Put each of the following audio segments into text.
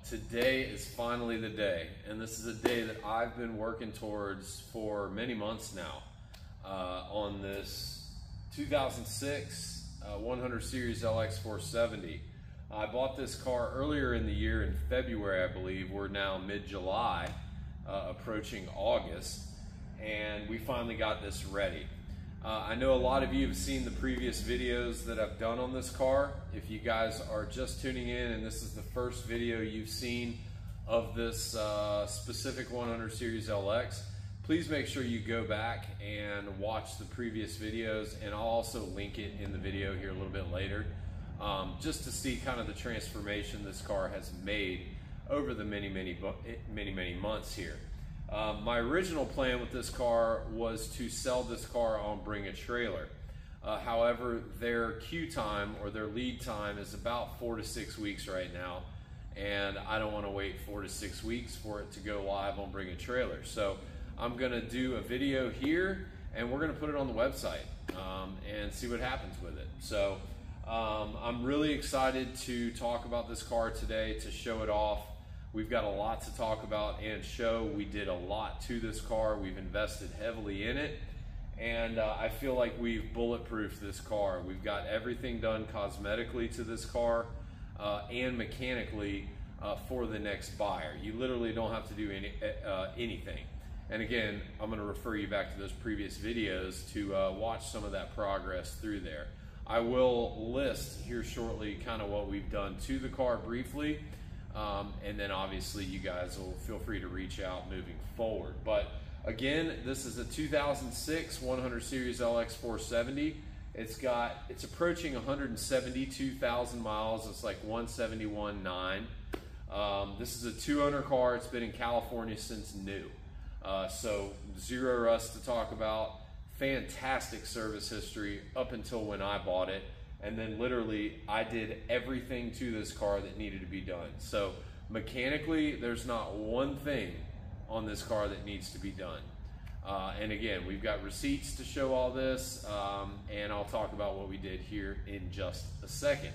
Today is finally the day, and this is a day that I've been working towards for many months now on this 2006 100 Series LX470. I bought this car earlier in the year in February, I believe. We're now mid-July, approaching August, and we finally got this ready. I know a lot of you have seen the previous videos that I've done on this car. If you guys are just tuning in and this is the first video you've seen of this specific 100 Series LX, please make sure you go back and watch the previous videos, and I'll also link it in the video here a little bit later, just to see kind of the transformation this car has made over the many months here. My original plan with this car was to sell this car on Bring a Trailer. However, their queue time or their lead time is about 4 to 6 weeks right now, and I don't want to wait 4 to 6 weeks for it to go live on Bring a Trailer. So I'm going to do a video here, and we're going to put it on the website and see what happens with it. So I'm really excited to talk about this car today, to show it off. We've got a lot to talk about and show. We did a lot to this car. We've invested heavily in it, and I feel like we've bulletproofed this car. We've got everything done cosmetically to this car and mechanically for the next buyer. You literally don't have to do anything. And again, I'm going to refer you back to those previous videos to watch some of that progress through there. I will list here shortly kind of what we've done to the car briefly. And then obviously you guys will feel free to reach out moving forward. But again, this is a 2006 100 Series LX470. It's approaching 172,000 miles. It's like 171.9. This is a 2-owner car. It's been in California since new. So zero rust to talk about. Fantastic service history up until when I bought it. And then literally I did everything to this car that needed to be done. So mechanically, there's not one thing on this car that needs to be done. And again, we've got receipts to show all this, and I'll talk about what we did here in just a second.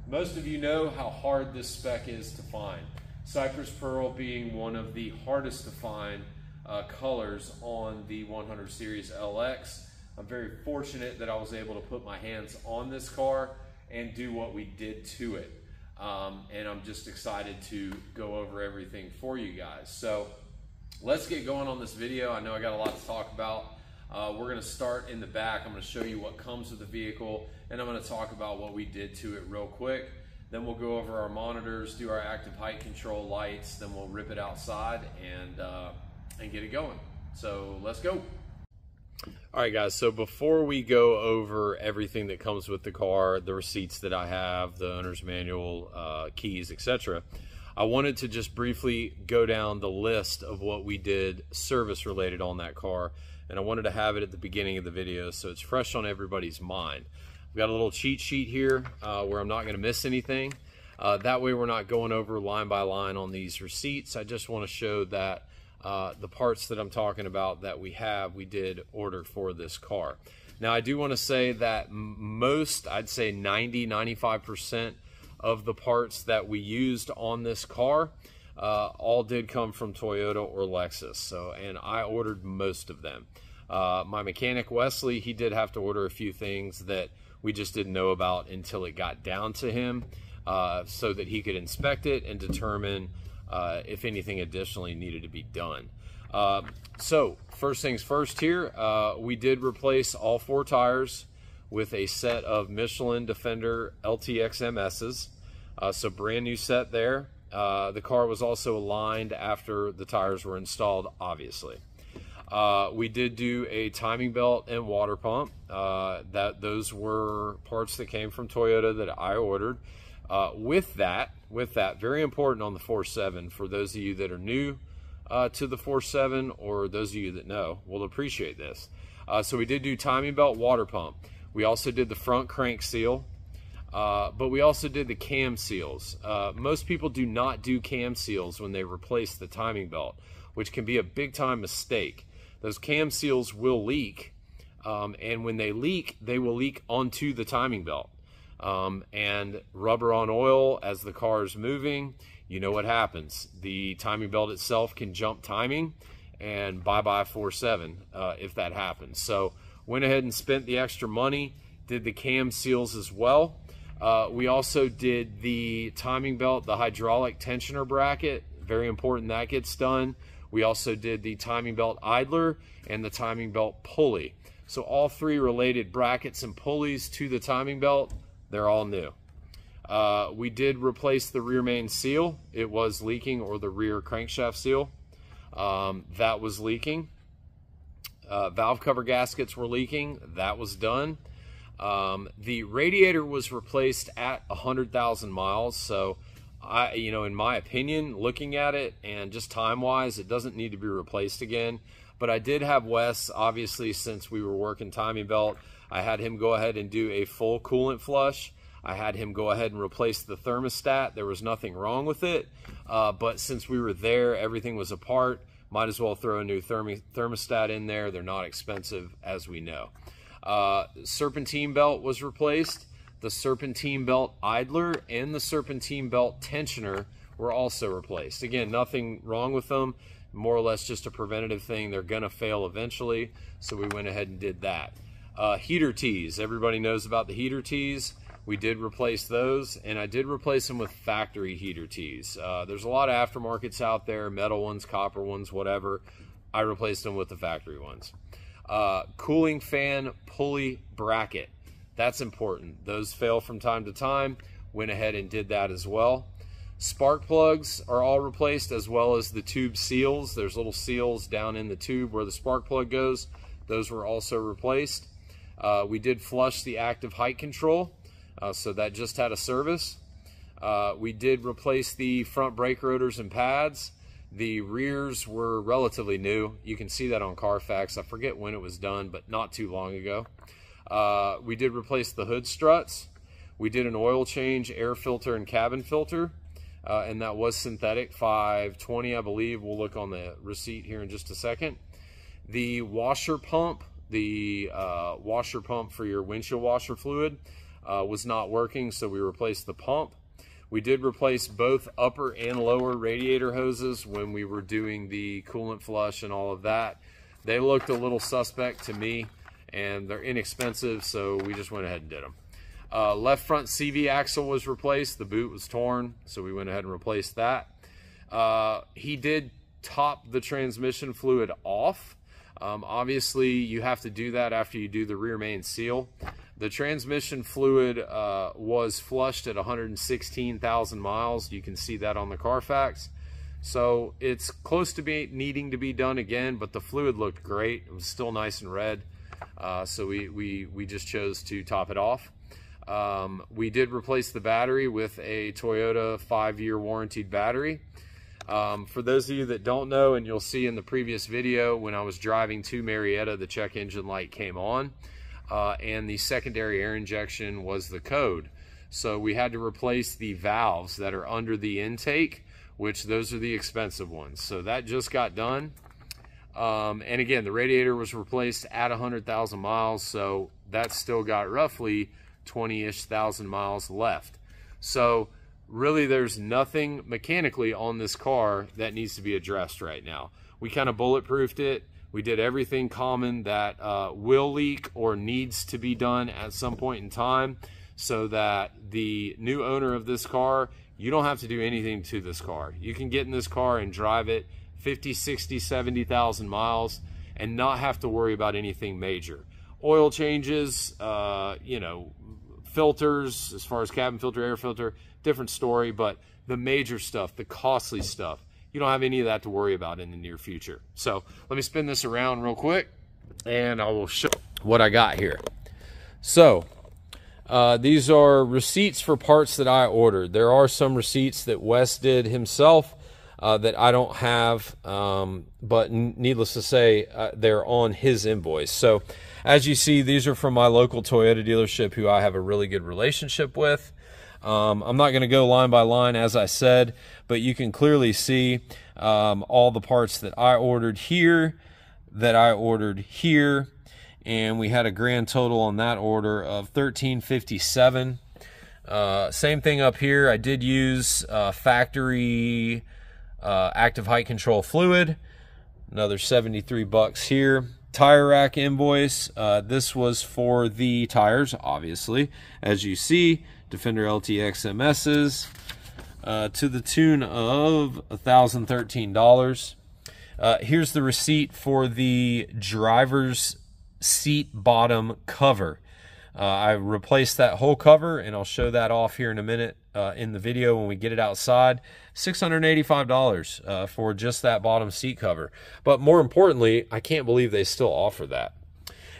Most of you know how hard this spec is to find. Cypress Pearl being one of the hardest to find colors on the 100 Series LX. I'm very fortunate that I was able to put my hands on this car and do what we did to it. And I'm just excited to go over everything for you guys. So let's get going on this video. I know I got a lot to talk about. We're going to start in the back. I'm going to show you what comes with the vehicle, and I'm going to talk about what we did to it real quick. Then we'll go over our monitors, do our active height control lights, then we'll rip it outside and get it going. So let's go. All right, guys, so before we go over everything that comes with the car, the receipts that I have, the owner's manual, keys, etc., I wanted to just briefly go down the list of what we did service related on that car, and I wanted to have it at the beginning of the video so it's fresh on everybody's mind. We've got a little cheat sheet here where I'm not going to miss anything. That way we're not going over line by line on these receipts. I just want to show that the parts that I'm talking about that we did order for this car. Now, I do want to say that most, I'd say 90–95% of the parts that we used on this car all did come from Toyota or Lexus. So, and I ordered most of them. My mechanic, Wesley, he did have to order a few things that we just didn't know about until it got down to him so that he could inspect it and determine if anything additionally needed to be done. So first things first here, we did replace all 4 tires with a set of Michelin Defender LTXMS's. So brand new set there. The car was also aligned after the tires were installed, obviously. We did do a timing belt and water pump. Those were parts that came from Toyota that I ordered. With that, very important on the 4.7, for those of you that are new to the 4.7 or those of you that know will appreciate this. So we did do timing belt, water pump. We also did the front crank seal, but we also did the cam seals. Most people do not do cam seals when they replace the timing belt, which can be a big time mistake. Those cam seals will leak, and when they will leak onto the timing belt. And rubber on oil as the car is moving, you know what happens. The timing belt itself can jump timing, and bye-bye 4.7 if that happens. So went ahead and spent the extra money, did the cam seals as well. We also did the timing belt, the hydraulic tensioner bracket. Very important that gets done. We also did the timing belt idler and the timing belt pulley. So all three related brackets and pulleys to the timing belt, they're all new. We did replace the rear main seal. It was leaking, or the rear crankshaft seal. That was leaking. Valve cover gaskets were leaking. That was done. The radiator was replaced at 100,000 miles. So in my opinion, looking at it and just time-wise, it doesn't need to be replaced again. But I did have Wes, obviously, since we were working timing belt, I had him go ahead and do a full coolant flush. I had him go ahead and replace the thermostat. There was nothing wrong with it. But since we were there, everything was apart. Might as well throw a new thermostat in there. They're not expensive, as we know. Serpentine belt was replaced. The serpentine belt idler and the serpentine belt tensioner were also replaced. Again, nothing wrong with them. More or less just a preventative thing. They're gonna fail eventually, so we went ahead and did that. Heater tees. Everybody knows about the heater tees. We did replace those, and I did replace them with factory heater tees. There's a lot of aftermarkets out there, metal ones, copper ones, whatever. I replaced them with the factory ones. Cooling fan pulley bracket. That's important. Those fail from time to time. Went ahead and did that as well. Spark plugs are all replaced, as well as the tube seals. There's little seals down in the tube where the spark plug goes. Those were also replaced. We did flush the active height control, so that just had a service. We did replace the front brake rotors and pads. The rears were relatively new. You can see that on Carfax. I forget when it was done, but not too long ago. We did replace the hood struts. We did an oil change, air filter, and cabin filter. And that was synthetic, 520, I believe. We'll look on the receipt here in just a second. The washer pump, washer pump for your windshield washer fluid, was not working, so we replaced the pump. We did replace both upper and lower radiator hoses when we were doing the coolant flush and all of that. They looked a little suspect to me, and they're inexpensive, so we just went ahead and did them. Left front CV axle was replaced. The boot was torn, so we went ahead and replaced that. He did top the transmission fluid off. Obviously, you have to do that after you do the rear main seal. The transmission fluid was flushed at 116,000 miles. You can see that on the Carfax. So it's close to needing to be done again, but the fluid looked great. It was still nice and red. So we just chose to top it off. We did replace the battery with a Toyota 5-year warranted battery. For those of you that don't know, and you'll see in the previous video, when I was driving to Marietta, the check engine light came on, and the secondary air injection was the code. So we had to replace the valves that are under the intake, which those are the expensive ones. So that just got done. And again, the radiator was replaced at 100,000 miles, so that's still got roughly 20-ish thousand miles left. So really there's nothing mechanically on this car that needs to be addressed right now. We kind of bulletproofed it. We did everything common that will leak or needs to be done at some point in time, so that the new owner of this car, you don't have to do anything to this car. You can get in this car and drive it 50, 60, 70,000 miles and not have to worry about anything major. Oil changes, filters, as far as cabin filter, air filter, different story, but the major stuff, the costly stuff, you don't have any of that to worry about in the near future. So let me spin this around real quick and I will show what I got here. So these are receipts for parts that I ordered. There are some receipts that Wes did himself that I don't have, but needless to say, they're on his invoice. So as you see, these are from my local Toyota dealership who I have a really good relationship with. I'm not going to go line by line, as I said, but you can clearly see all the parts that I ordered here, and we had a grand total on that order of $1,357. Same thing up here. I did use factory active height control fluid. Another 73 bucks here. Tire rack invoice. This was for the tires, obviously. As you see, Defender LTX MS's to the tune of $1,013. Here's the receipt for the driver's seat bottom cover. I replaced that whole cover, and I'll show that off here in a minute in the video when we get it outside. $685 for just that bottom seat cover. But more importantly, I can't believe they still offer that.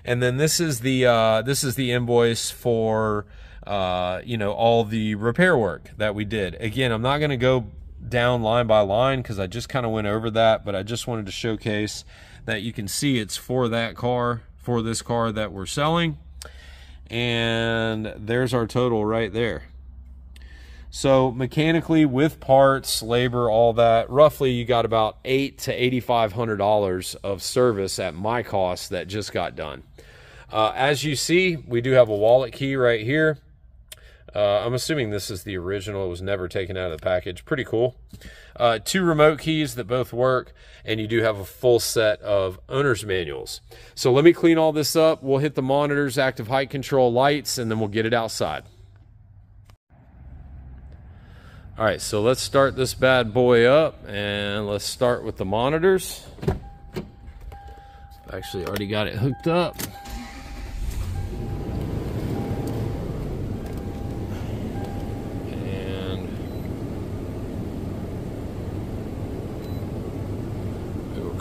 And then this is the invoice for you know, all the repair work that we did. Again, I'm not going to go down line by line because I just kind of went over that, but I just wanted to showcase that you can see it's for that car, for this car that we're selling. And there's our total right there. So mechanically, with parts, labor, all that, roughly you got about $800 to $8,500 of service at my cost that just got done. As you see, we do have a wallet key right here. I'm assuming this is the original. It was never taken out of the package. Pretty cool. 2 remote keys that both work, and you do have a full set of owner's manuals. So let me clean all this up. We'll hit the monitors, active height control, lights, and then we'll get it outside. All right, so let's start this bad boy up, and let's start with the monitors. I've actually already got it hooked up.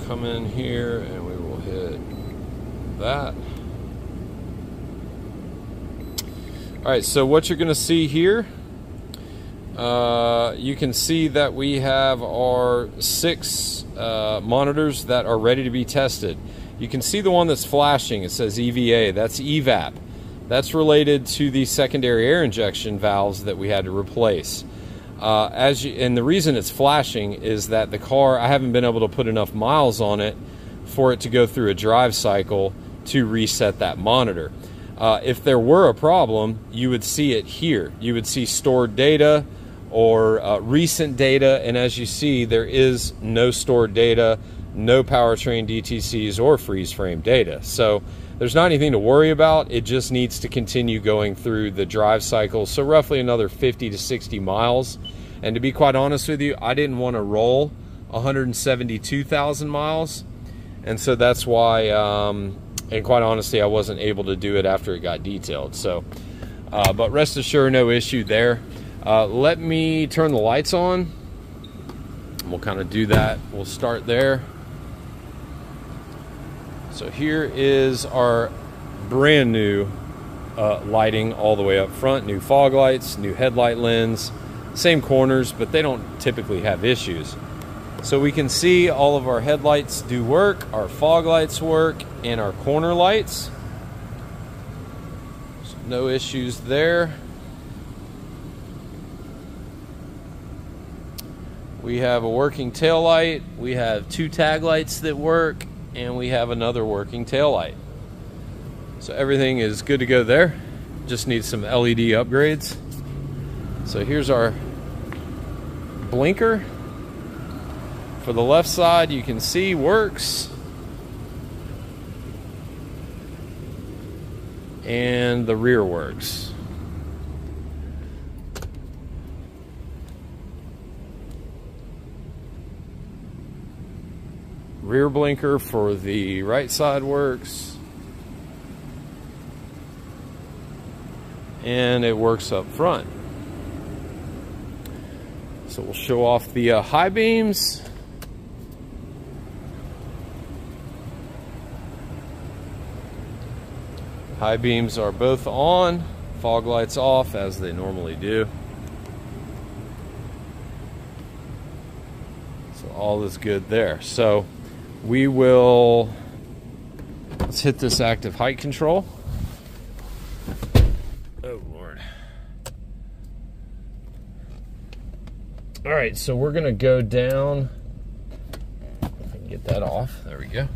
Come in here and we will hit that. All right, so what you're going to see here, you can see that we have our 6 monitors that are ready to be tested. You can see the one that's flashing. It says EVA. That's EVAP. That's related to the secondary air injection valves that we had to replace. And the reason it's flashing is that the car, I haven't been able to put enough miles on it for it to go through a drive cycle to reset that monitor. If there were a problem, you would see it here. You would see stored data or recent data, and as you see, there is no stored data, no powertrain DTCs or freeze frame data. So there's not anything to worry about. It just needs to continue going through the drive cycle. So roughly another 50 to 60 miles. And to be quite honest with you, I didn't want to roll 172,000 miles. And so that's why, and quite honestly, I wasn't able to do it after it got detailed. So, but rest assured, no issue there. Let me turn the lights on. We'll kind of do that. We'll start there. So here is our brand new lighting all the way up front. New fog lights, new headlight lens, same corners, but they don't typically have issues. So we can see all of our headlights do work, our fog lights work, and our corner lights. So no issues there. We have a working tail light. We have 2 tag lights that work, and we have another working tail light. So everything is good to go there. Just needs some LED upgrades. So here's our blinker. For the left side, you can see works. And the rear works. Rear blinker for the right side works. And it works up front. So we'll show off the high beams. High beams are both on, fog lights off as they normally do. So all is good there. So we will, let's hit this active height control. Oh Lord. All right, so we're gonna go down, if I can get that off, there we go.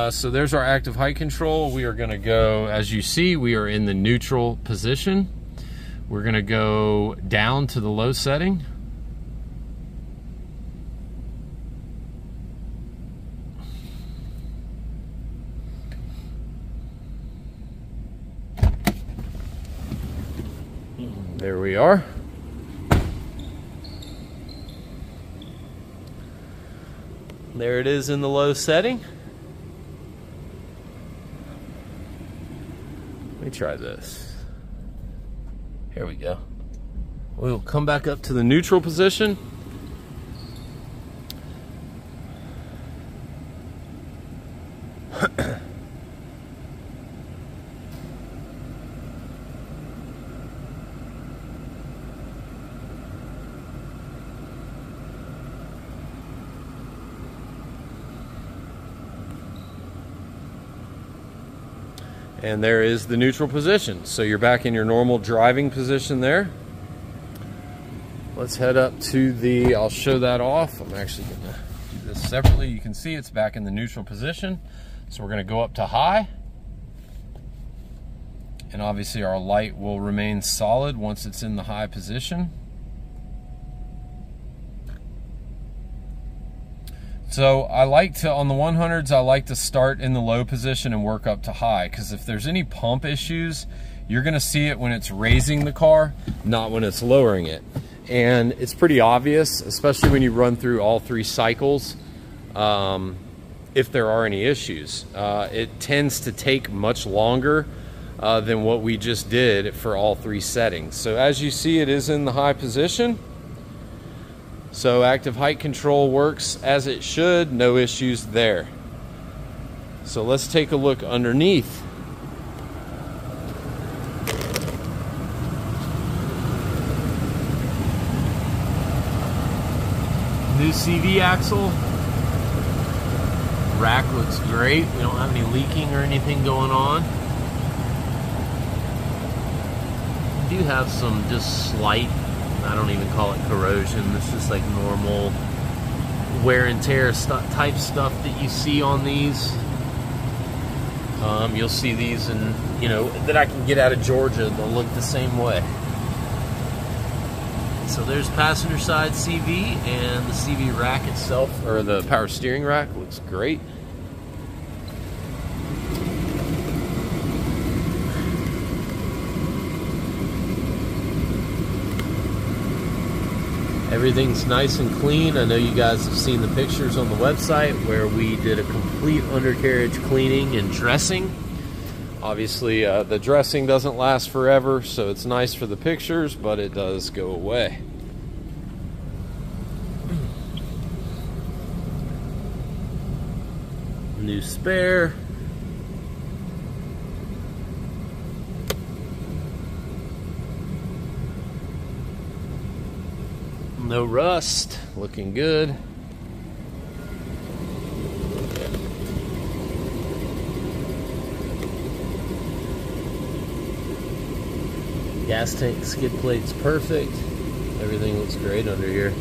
So there's our active height control. We are gonna go, as you see, we are in the neutral position. We're gonna go down to the low setting. There we are. There it is in the low setting. Let me try this. Here we go. We'll come back up to the neutral position. And there is the neutral position. So you're back in your normal driving position there. Let's head up to the, I'll show that off. I'm actually gonna do this separately. You can see it's back in the neutral position. So we're gonna go up to high. And obviously our light will remain solid once it's in the high position. So I like to, on the 100s, I like to start in the low position and work up to high, because if there's any pump issues, you're gonna see it when it's raising the car, not when it's lowering it. And it's pretty obvious, especially when you run through all 3 cycles, if there are any issues. It tends to take much longer than what we just did for all 3 settings. So as you see, it is in the high position. So active height control works as it should, no issues there. So let's take a look underneath. New CV axle. Rack looks great. We don't have any leaking or anything going on. We do have some just slight, I don't even call it corrosion, it's just like normal wear and tear type stuff that you see on these. You'll see these and that I can get out of Georgia, they'll look the same way. So there's passenger side CV, and the CV rack itself, or the power steering rack, looks great. Everything's nice and clean. I know you guys have seen the pictures on the website where we did a complete undercarriage cleaning and dressing. Obviously, the dressing doesn't last forever, so it's nice for the pictures, but it does go away. New spare. No rust, looking good. Gas tank skid plate's perfect. Everything looks great under here.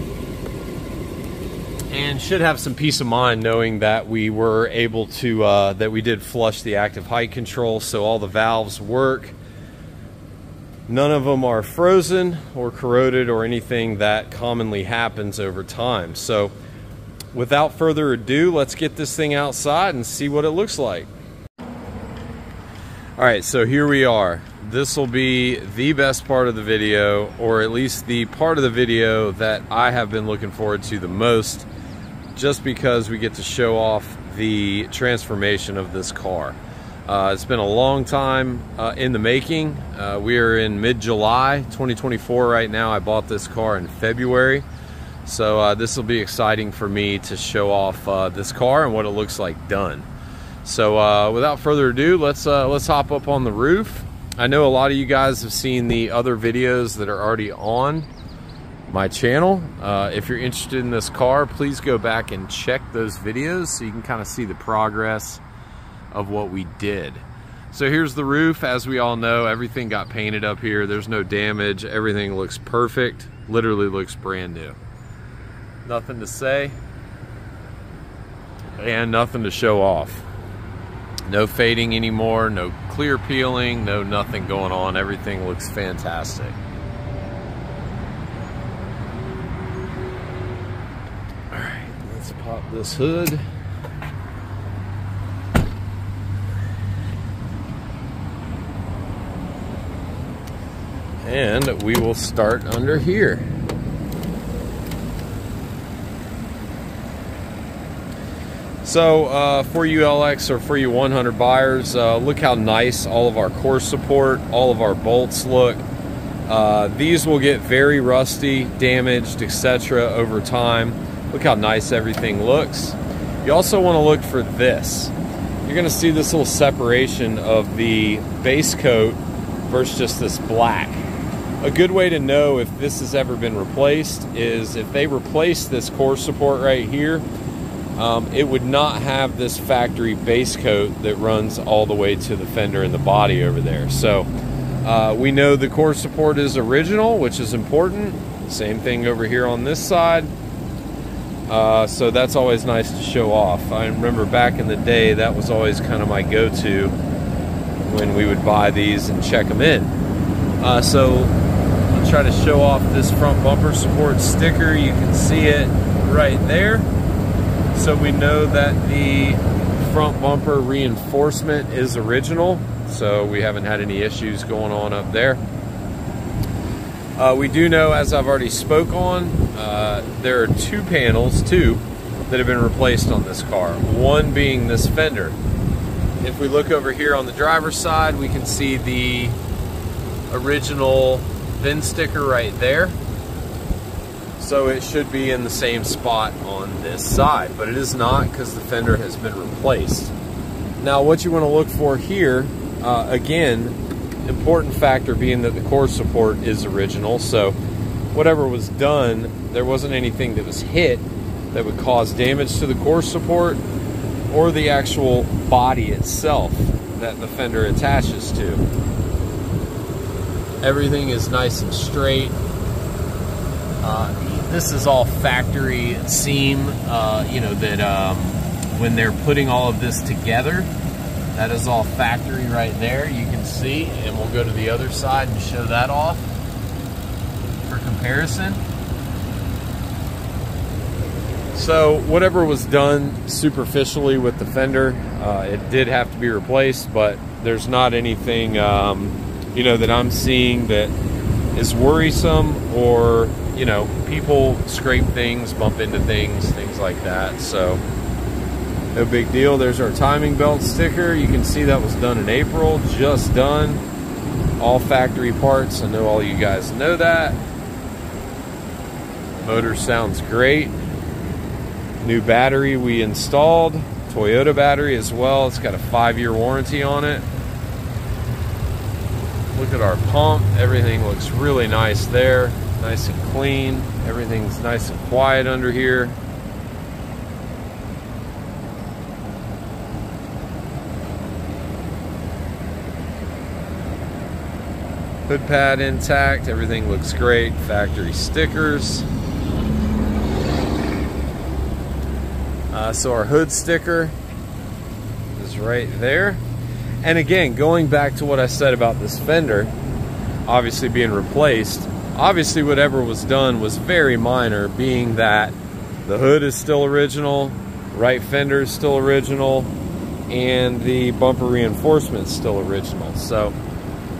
And should have some peace of mind knowing that we were able to, that we did flush the active height control, so all the valves work. None of them are frozen or corroded or anything that commonly happens over time. So without further ado, let's get this thing outside and see what it looks like. All right, so here we are. This will be the best part of the video, or at least the part of the video that I have been looking forward to the most, just because we get to show off the transformation of this car. It's been a long time in the making. We are in mid-July 2024 right now. I bought this car in February, so this will be exciting for me to show off this car and what it looks like done. So without further ado, let's hop up on the roof. I know a lot of you guys have seen the other videos that are already on my channel. If you're interested in this car, please go back and check those videos so you can kind of see the progress of what we did. So here's the roof. As we all know, everything got painted up here. There's no damage. Everything looks perfect. Literally looks brand new. Nothing to say and nothing to show off. No fading anymore, no clear peeling, no nothing going on. Everything looks fantastic. All right, let's pop this hood. And we will start under here. So for you LX or for you 100 buyers, look how nice all of our core support, all of our bolts look. These will get very rusty, damaged, etc. over time. Look how nice everything looks. You also want to look for this. You're going to see this little separation of the base coat versus just this black. A good way to know if this has ever been replaced is if they replace this core support right here, it would not have this factory base coat that runs all the way to the fender and the body over there. So we know the core support is original, which is important. Same thing over here on this side. So that's always nice to show off. I remember back in the day, that was always kind of my go-to when we would buy these and check them in. So I'll try to show off this front bumper support sticker. You can see it right there. So we know that the front bumper reinforcement is original, so we haven't had any issues going on up there. We do know, as I've already spoke on, there are two panels, that have been replaced on this car, one being this fender. If we look over here on the driver's side, we can see the original VIN sticker right there. So it should be in the same spot on this side, but it is not because the fender has been replaced. Now what you want to look for here, again, important factor being that the core support is original, so whatever was done, there wasn't anything that was hit that would cause damage to the core support or the actual body itself that the fender attaches to. Everything is nice and straight. This is all factory seam, you know, that when they're putting all of this together, that is all factory right there, you can see, and we'll go to the other side and show that off for comparison. So whatever was done superficially with the fender, it did have to be replaced, but there's not anything, you know, that I'm seeing that is worrisome, or you know, people scrape things, bump into things, things like that. So no big deal. There's our timing belt sticker. You can see that was done in April, just done. All factory parts. I know all you guys know that. Motor sounds great. New battery we installed, Toyota battery as well. It's got a 5-year warranty on it. Look at our pump. Everything looks really nice there. Nice and clean. Everything's nice and quiet under here. Hood pad intact. Everything looks great. Factory stickers. So our hood sticker is right there. And again, going back to what I said about this fender, obviously being replaced, obviously whatever was done was very minor, being that the hood is still original, right fender is still original, and the bumper reinforcement is still original. So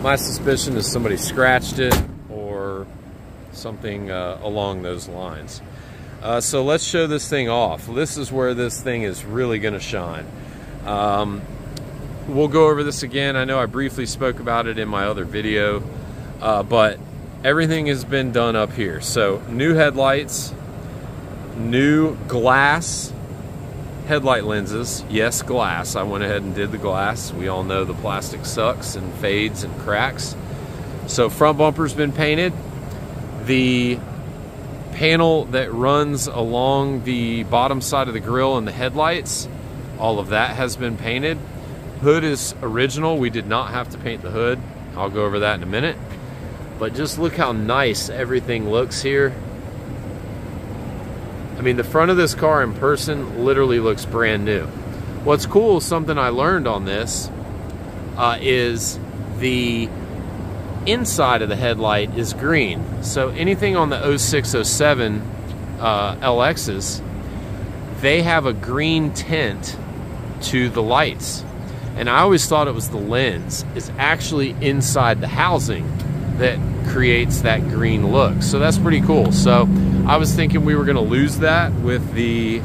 my suspicion is somebody scratched it or something along those lines. So let's show this thing off. This is where this thing is really going to shine. We'll go over this again. I know I briefly spoke about it in my other video, but everything has been done up here. So new headlights, new glass headlight lenses. Yes, glass. I went ahead and did the glass. We all know the plastic sucks and fades and cracks. So front bumper's been painted. The panel that runs along the bottom side of the grille and the headlights, all of that has been painted. Hood is original. We did not have to paint the hood. I'll go over that in a minute. But just look how nice everything looks here. I mean, the front of this car in person literally looks brand new. What's cool is something I learned on this is the inside of the headlight is green. So anything on the 0607 LXs, they have a green tint to the lights. And I always thought it was the lens. It's actually inside the housing that creates that green look. So that's pretty cool. So I was thinking we were gonna lose that with the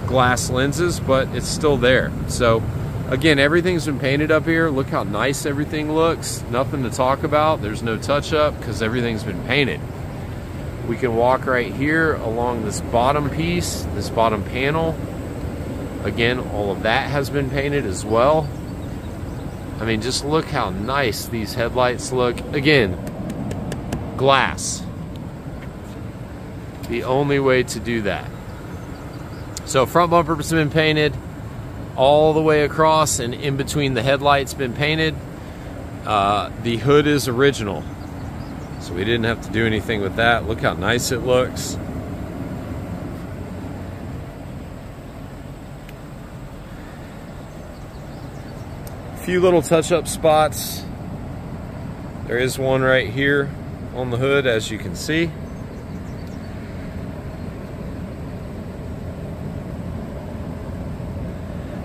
glass lenses, but it's still there. So again, everything's been painted up here. Look how nice everything looks. Nothing to talk about. There's no touch up because everything's been painted. We can walk right here along this bottom piece, this bottom panel. Again, all of that has been painted as well. I mean, just look how nice these headlights look. Again, glass. The only way to do that. So front bumper's been painted all the way across, and in between the headlights been painted. The hood is original, so we didn't have to do anything with that. Look how nice it looks. Few little touch-up spots. There is one right here on the hood, as you can see.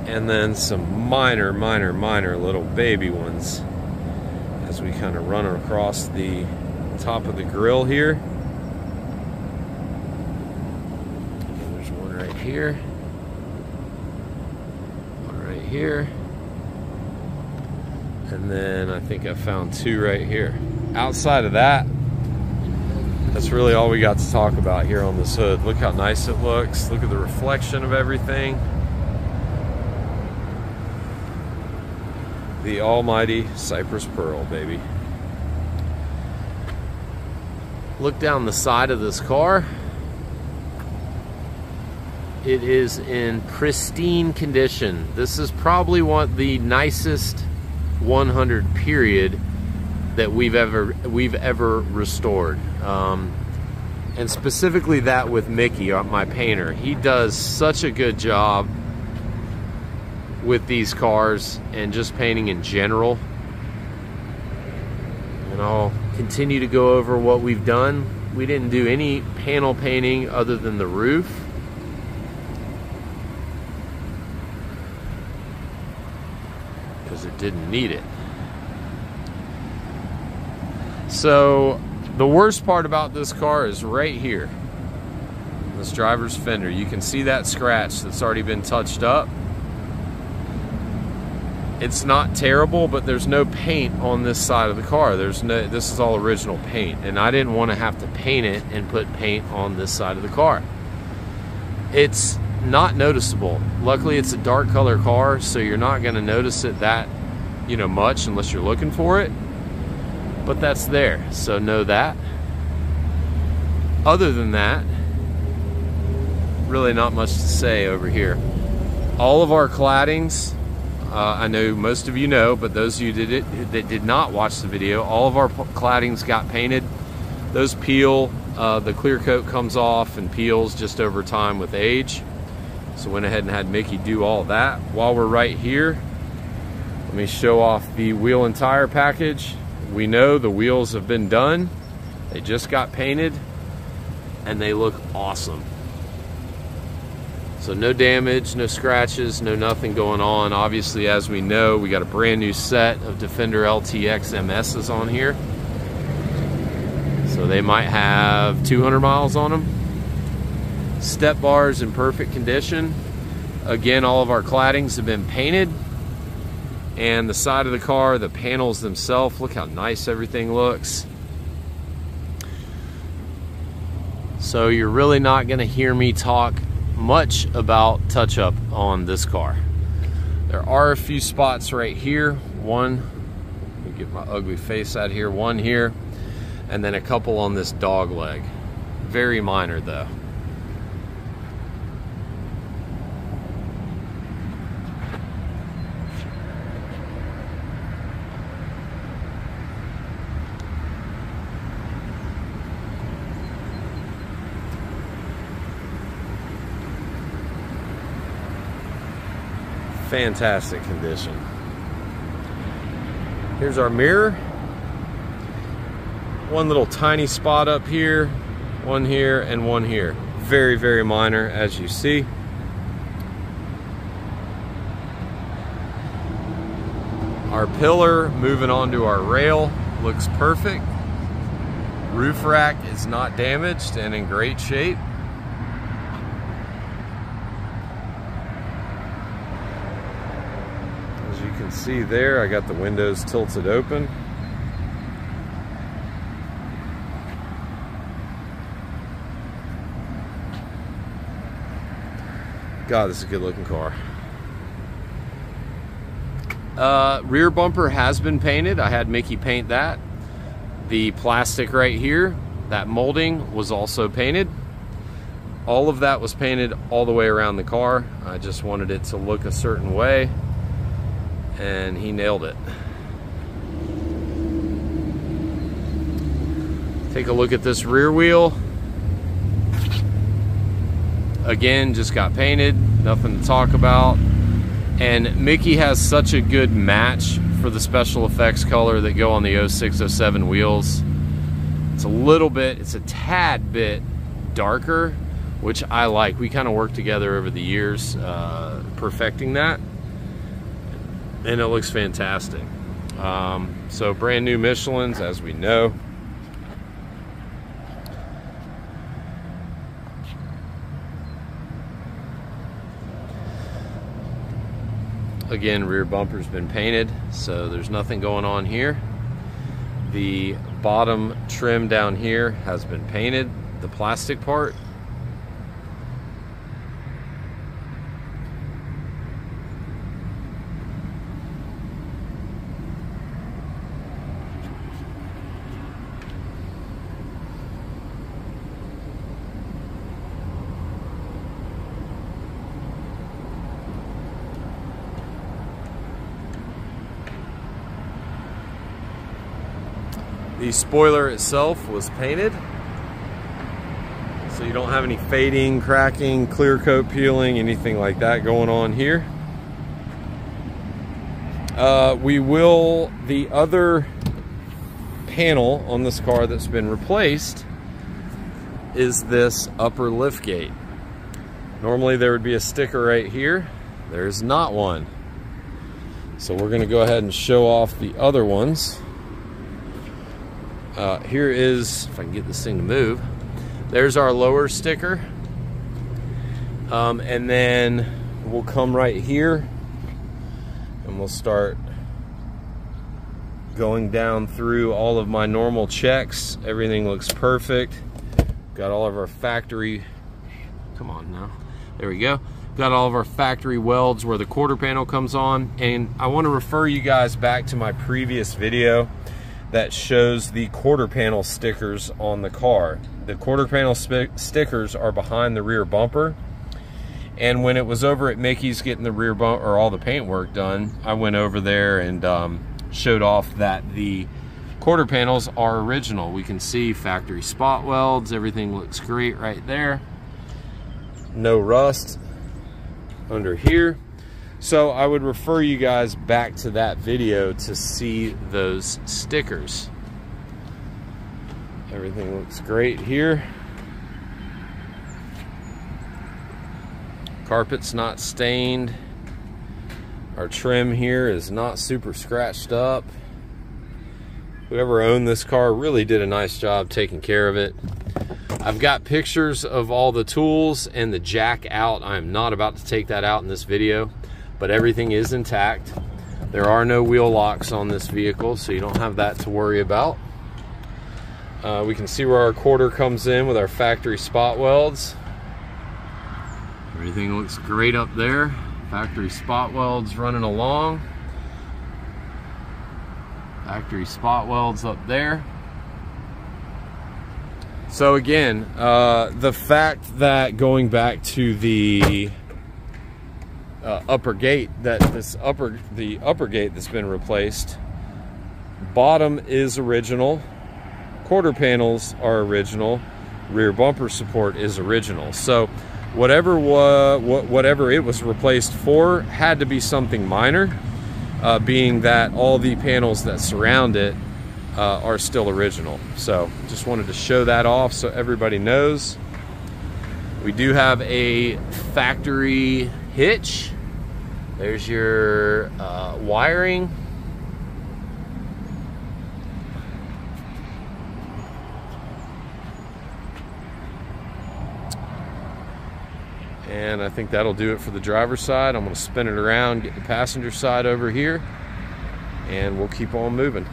And then some minor little baby ones as we kind of run across the top of the grill here. And there's one right here, one right here, and then I think I found two right here. Outside of that, that's really all we got to talk about here on this hood. Look how nice it looks. Look at the reflection of everything. The almighty Cypress Pearl, baby. Look down the side of this car. It is in pristine condition. This is probably the nicest 100 period that we've ever restored. And specifically that with Mickey, my painter. He does such a good job with these cars and just painting in general. And I'll continue to go over what we've done. We didn't do any panel painting other than the roof. Because it didn't need it. So the worst part about this car is right here. This driver's fender. You can see that scratch that's already been touched up. It's not terrible, but there's no paint on this side of the car. This is all original paint, and I didn't want to have to paint it and put paint on this side of the car. It's not noticeable. Luckily, it's a dark color car, so you're not going to notice it that, much unless you're looking for it. But that's there, so know that. Other than that, really not much to say over here. All of our claddings, I know most of you know, but those of you that did not watch the video, all of our claddings got painted. Those peel, the clear coat comes off and peels just over time with age. So went ahead and had Mickey do all that. While we're right here, let me show off the wheel and tire package. We know the wheels have been done. They just got painted and they look awesome. So no damage, no scratches, no nothing going on. Obviously, as we know, we got a brand new set of Defender LTX MSs on here. So they might have 200 miles on them. Step bars in perfect condition. Again, all of our claddings have been painted. And the side of the car, the panels themselves, look how nice everything looks. So you're really not gonna hear me talk much about touch-up on this car. There are a few spots right here. One, let me get my ugly face out here. One here, and then a couple on this dog leg. Very minor though. Fantastic condition. Here's our mirror. One little tiny spot up here, one here, and one here. Very, very minor, as you see. Our pillar moving onto our rail looks perfect. Roof rack is not damaged and in great shape. As you can see there, I got the windows tilted open. God, this is a good looking car. Rear bumper has been painted. I had Mickey paint that. The plastic right here, that molding was also painted. All of that was painted all the way around the car. I just wanted it to look a certain way, and he nailed it. Take a look at this rear wheel. Again, just got painted, nothing to talk about. And Mickey has such a good match for the special effects color that go on the 0607 wheels. It's a tad bit darker, which I like. We kind of worked together over the years perfecting that, and it looks fantastic. So brand new Michelins, as we know. Again, rear bumper's been painted, so there's nothing going on here. The bottom trim down here has been painted, the plastic part. The spoiler itself was painted, so you don't have any fading, cracking, clear coat peeling, anything like that going on here. The other panel on this car that's been replaced is this upper lift gate. Normally there would be a sticker right here. There's not one. So we're gonna go ahead and show off the other ones. Here is, if I can get this thing to move, there's our lower sticker. And then we'll come right here and we'll start going down through all of my normal checks. Everything looks perfect. Got all of our factory, come on now, there we go. Got all of our factory welds where the quarter panel comes on. And I want to refer you guys back to my previous video that shows the quarter panel stickers on the car. The quarter panel stickers are behind the rear bumper. And when it was over at Mickey's getting the rear bumper, or all the paint work done, I went over there and showed off that the quarter panels are original. We can see factory spot welds, everything looks great right there. No rust under here. So I would refer you guys back to that video to see those stickers. Everything looks great here. Carpet's not stained. Our trim here is not super scratched up. Whoever owned this car really did a nice job taking care of it. I've got pictures of all the tools and the jack out. I'm not about to take that out in this video, but everything is intact. There are no wheel locks on this vehicle, so you don't have that to worry about. We can see where our quarter comes in with our factory spot welds. Everything looks great up there. Factory spot welds running along. Factory spot welds up there. So again, the fact that going back to the upper gate, that the upper gate that's been replaced, bottom is original, quarter panels are original, rear bumper support is original. So whatever it was replaced for had to be something minor. being that all the panels that surround it are still original. So just wanted to show that off so everybody knows. We do have a factory hitch. There's your wiring. And I think that'll do it for the driver's side. I'm going to spin it around, get the passenger side over here, and we'll keep on moving.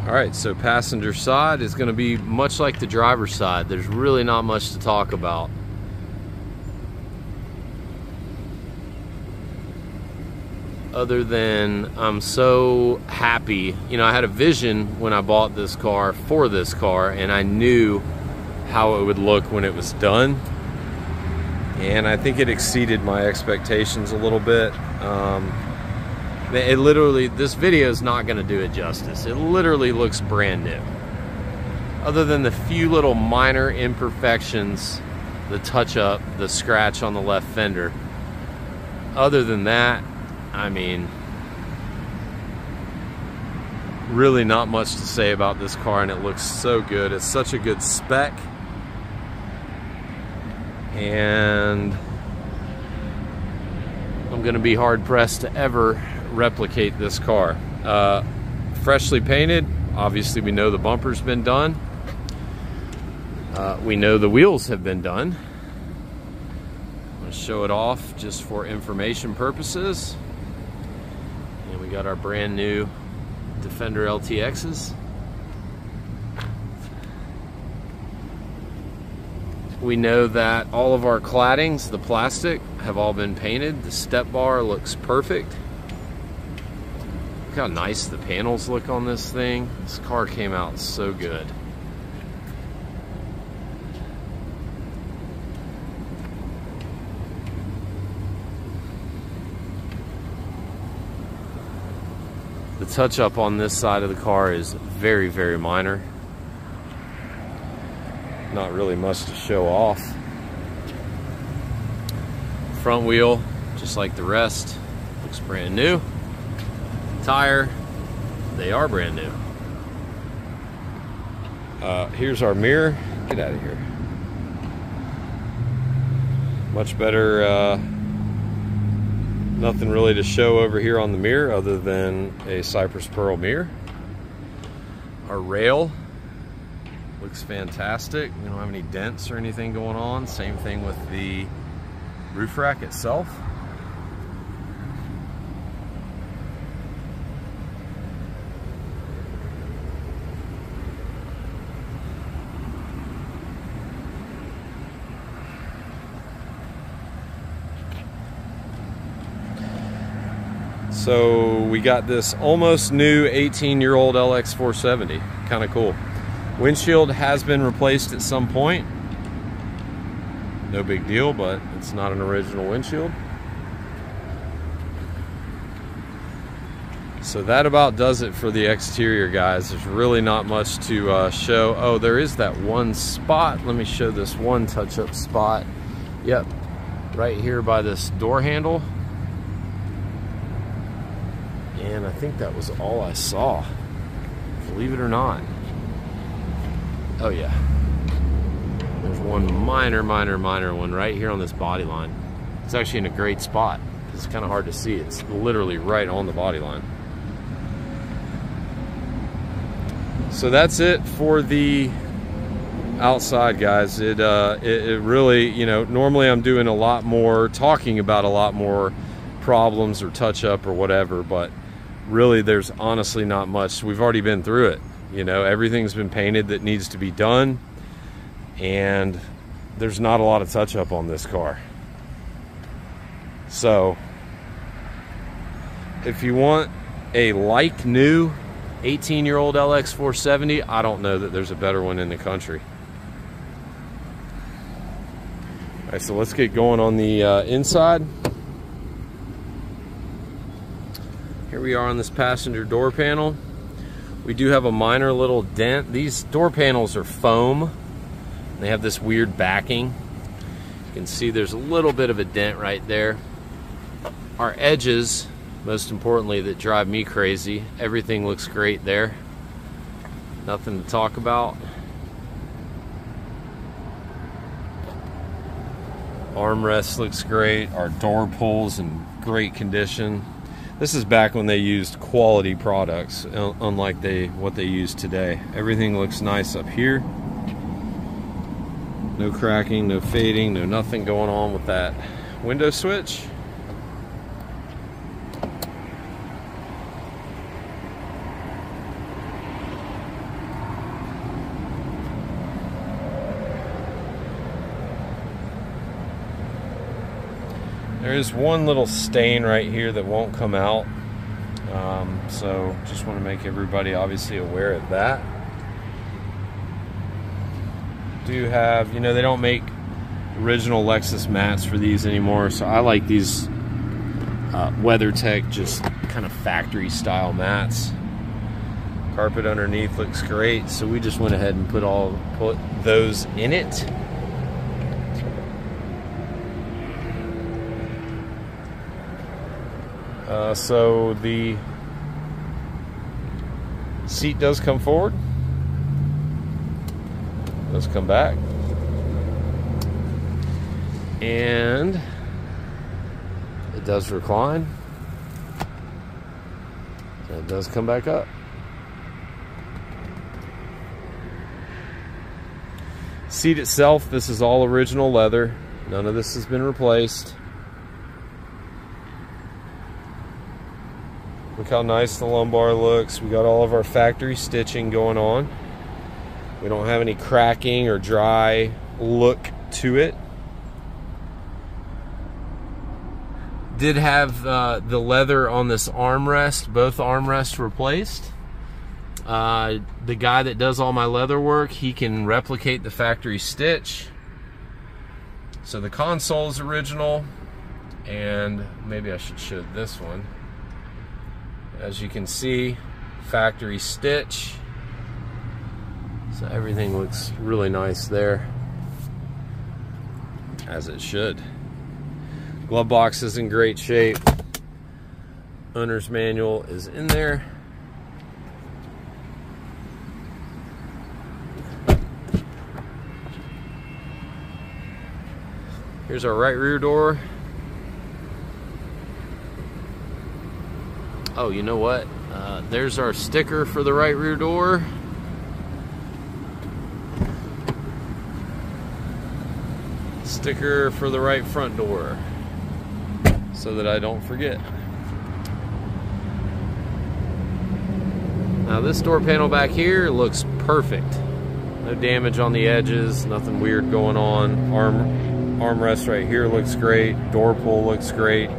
All right, so passenger side is going to be much like the driver's side. There's really not much to talk about. Other than I'm so happy. You know, I had a vision when I bought this car for this car, and I knew how it would look when it was done, and I think it exceeded my expectations a little bit. It literally, this video is not going to do it justice. It literally looks brand new, other than the few little minor imperfections, the touch up, the scratch on the left fender. Other than that, I mean, really not much to say about this car, and it looks so good. It's such a good spec. And I'm going to be hard pressed to ever replicate this car. Freshly painted. Obviously, we know the bumper's been done. We know the wheels have been done. I'm going to show it off just for information purposes. And we got our brand new Defender LTXs. We know that all of our claddings, the plastic, have all been painted. The step bar looks perfect. Look how nice the panels look on this thing. This car came out so good. The touch up on this side of the car is very, very minor. Not really much to show off. Front wheel, just like the rest, looks brand new. Tire, they are brand new. Here's our mirror. Get out of here. Much better. Nothing really to show over here on the mirror other than a Cypress Pearl mirror. Our rail looks fantastic. We don't have any dents or anything going on. Same thing with the roof rack itself. So we got this almost new 18-year-old LX470. Kind of cool. Windshield has been replaced at some point. No big deal, but it's not an original windshield. So that about does it for the exterior, guys. There's really not much to show. Oh, there is that one spot. Let me show this one touch-up spot. Yep, right here by this door handle. And I think that was all I saw, believe it or not. Oh yeah, there's one minor one right here on this body line. It's actually in a great spot. It's kind of hard to see. It's literally right on the body line. So that's it for the outside, guys. It really, you know, normally I'm doing a lot more, talking about a lot more problems or touch up or whatever, but really there's honestly not much. We've already been through it. You know, everything's been painted that needs to be done, and there's not a lot of touch up on this car. So if you want a like new 18-year-old LX470, I don't know that there's a better one in the country. All right, so let's get going on the inside. Here we are on this passenger door panel. We do have a minor little dent. These door panels are foam. They have this weird backing. You can see there's a little bit of a dent right there. Our edges, most importantly, that drive me crazy, everything looks great there. Nothing to talk about. Armrest looks great. Our door pulls in great condition. This is back when they used quality products, unlike what they use today. Everything looks nice up here. No cracking, no fading, no nothing going on with that window switch. There is one little stain right here that won't come out, so just want to make everybody obviously aware of that. Do have, you know, they don't make original Lexus mats for these anymore, so I like these WeatherTech, just kind of factory style mats. Carpet underneath looks great, so we just went ahead and put those in it. So the seat does come forward, does come back, and it does recline, and it does come back up. Seat itself, this is all original leather. None of this has been replaced. Look how nice the lumbar looks. We got all of our factory stitching going on. We don't have any cracking or dry look to it. Did have the leather on this armrest, both armrests replaced. The guy that does all my leather work, he can replicate the factory stitch. So the console is original, and maybe I should show this one. As you can see, factory stitch. So everything looks really nice there, as it should. Glove box is in great shape. Owner's manual is in there. Here's our right rear door. Oh, you know what? There's our sticker for the right rear door. Sticker for the right front door, so that I don't forget. Now this door panel back here looks perfect. No damage on the edges, nothing weird going on. Armrest right here looks great. Door pull looks great.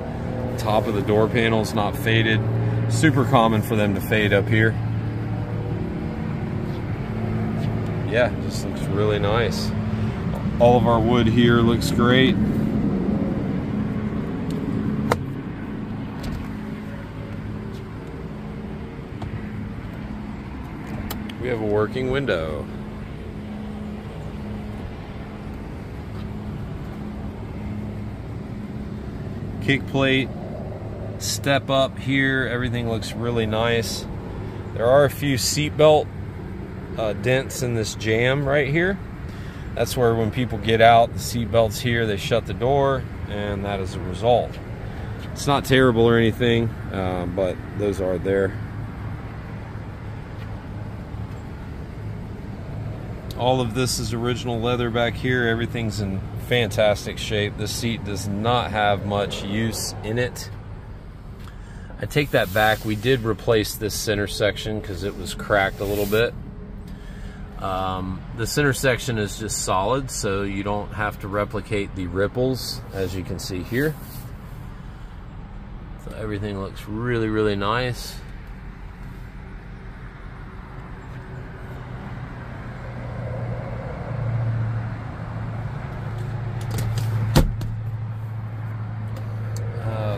Top of the door panel is not faded. Super common for them to fade up here. Yeah, just looks really nice. All of our wood here looks great. We have a working window. Kick plate, step up here, everything looks really nice. There are a few seatbelt dents in this jamb right here. That's where when people get out, the seatbelt's here, they shut the door, and that is a result. It's not terrible or anything, but those are there. All of this is original leather back here. Everything's in fantastic shape. This seat does not have much use in it. I take that back. We did replace this center section because it was cracked a little bit. The center section is just solid, so you don't have to replicate the ripples, as you can see here. So everything looks really, really nice.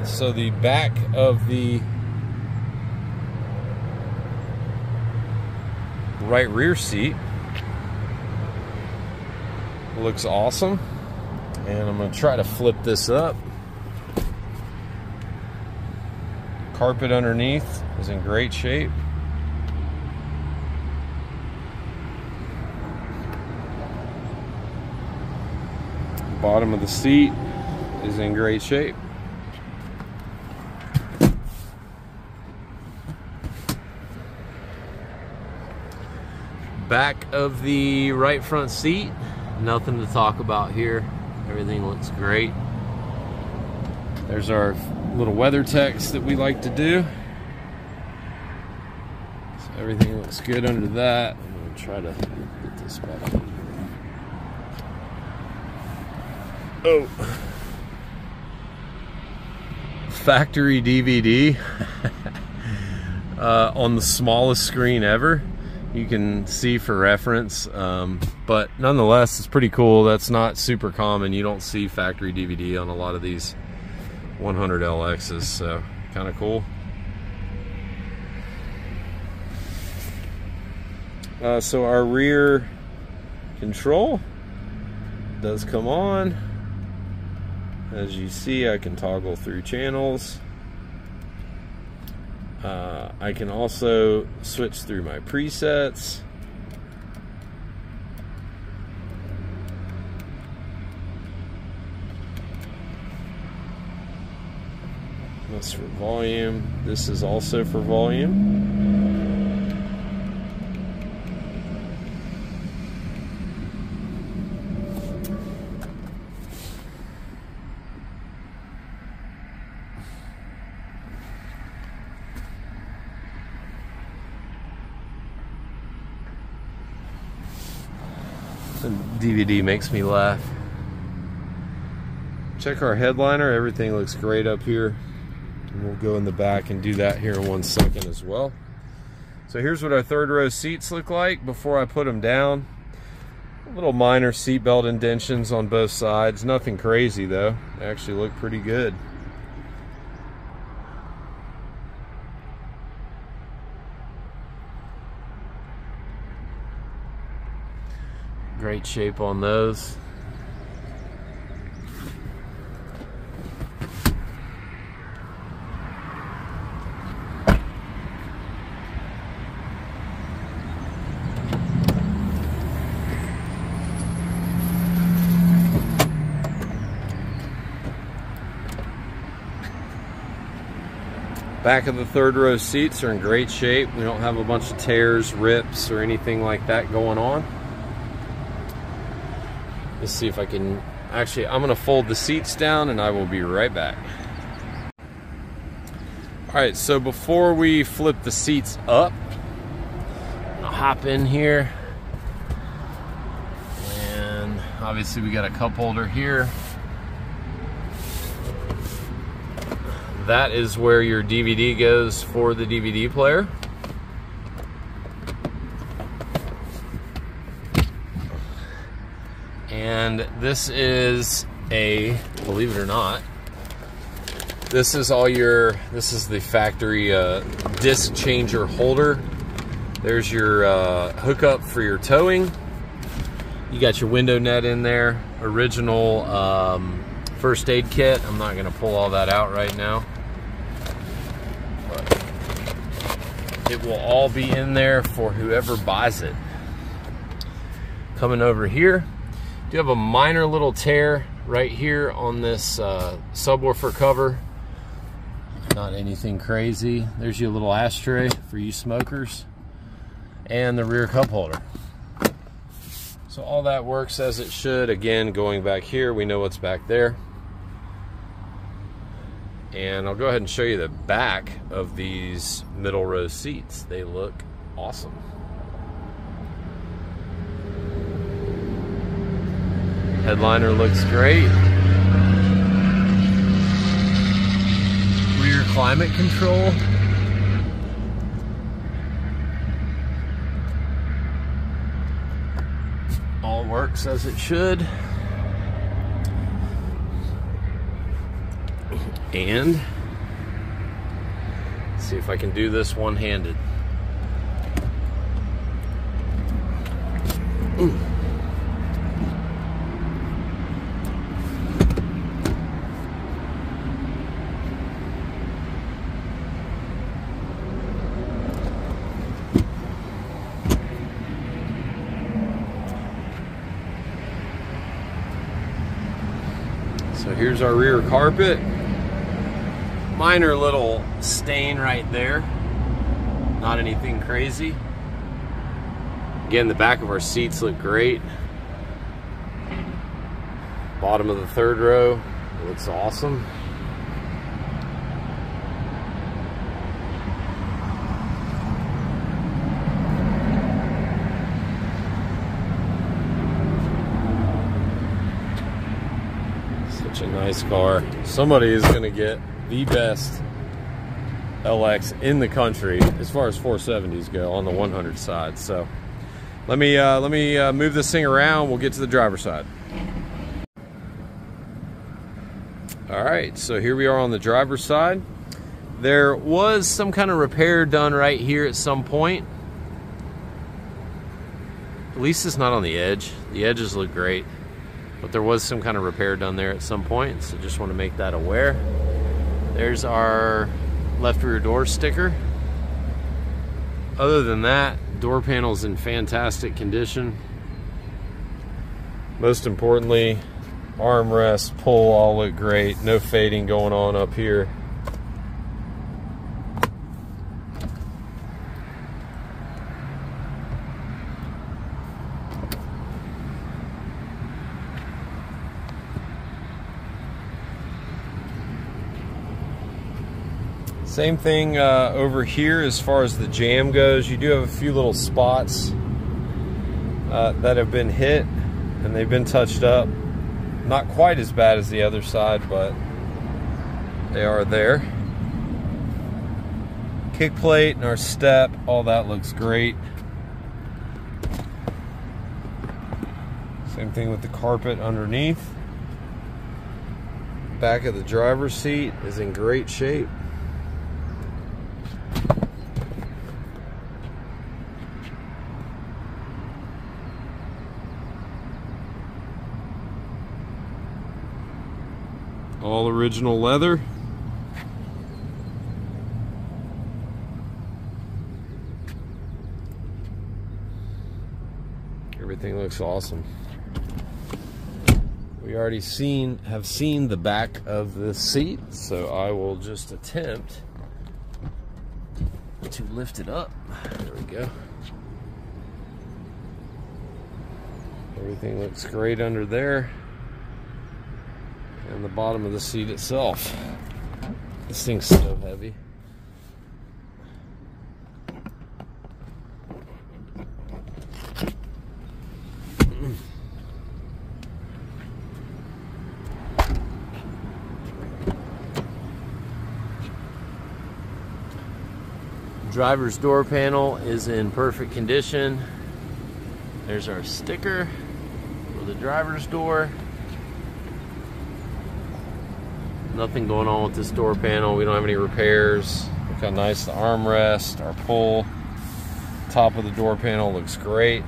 So the back of the right rear seat looks awesome, And I'm going to try to flip this up. Carpet underneath is in great shape. Bottom of the seat is in great shape. Back of the right front seat, nothing to talk about here. Everything looks great. There's our little weather text that we like to do. So everything looks good under that. I'm going to try to get this back on. Oh, factory DVD on the smallest screen ever. You can see for reference, but nonetheless, it's pretty cool. That's not super common. You don't see factory DVD on a lot of these 100 LXs, so kind of cool. So our rear control does come on. As you see, I can toggle through channels. I can also switch through my presets. That's for volume. This is also for volume. The DVD makes me laugh. Check our headliner. Everything looks great up here. And we'll go in the back and do that here in 1 second as well. So here's what our third row seats look like before I put them down. Little minor seatbelt indentions on both sides. Nothing crazy though. They actually look pretty good. Great shape on those. Back of the third row seats are in great shape. We don't have a bunch of tears, rips, or anything like that going on. Let's see if I can, actually, I'm gonna fold the seats down and I will be right back. All right, so before we flip the seats up, I'll hop in here. And obviously we got a cup holder here. That is where your DVD goes for the DVD player. And this is a, believe it or not, this is the factory disc changer holder. There's your hookup for your towing. You got your window net in there. Original first aid kit. I'm not gonna pull all that out right now. But it will all be in there for whoever buys it. Coming over here, you have a minor little tear right here on this subwoofer cover. Not anything crazy. There's your little ashtray for you smokers. And the rear cup holder. So all that works as it should. Again, going back here, we know what's back there. And I'll go ahead and show you the back of these middle row seats. They look awesome. Headliner looks great. Rear climate control. All works as it should. And let's see if I can do this one-handed. here's our rear carpet. Minor little stain right there. Not anything crazy. Again, the back of our seats look great. Bottom of the third row looks awesome. Such a nice car. Somebody is going to get the best LX in the country as far as 470s go on the 100 side. So let me move this thing around. We'll get to the driver's side. All right, so here we are on the driver's side. There was some kind of repair done right here at some point. At least it's not on the edge. The edges look great, but there was some kind of repair done there at some point, so just want to make that aware. There's our left rear door sticker. Other than that, door panel's in fantastic condition. Most importantly, armrest, pull all look great. No fading going on up here. Same thing over here as far as the jam goes. You do have a few little spots that have been hit and they've been touched up. Not quite as bad as the other side, but they are there. Kick plate and our step, all that looks great. Same thing with the carpet underneath. Back of the driver's seat is in great shape. All original leather. Everything looks awesome. We already have seen the back of the seat, so I will just attempt to lift it up. There we go. Everything looks great under there. And the bottom of the seat itself. This thing's so heavy. Driver's door panel is in perfect condition. There's our sticker for the driver's door. Nothing going on with this door panel. We don't have any repairs. Look how nice the armrest, our pull. Top of the door panel looks great.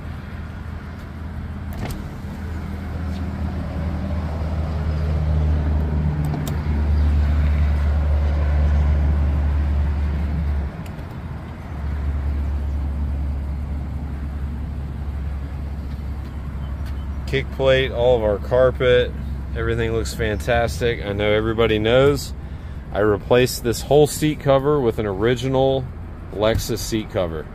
Kick plate, all of our carpet. Everything looks fantastic. I know everybody knows I replaced this whole seat cover with an original Lexus seat cover.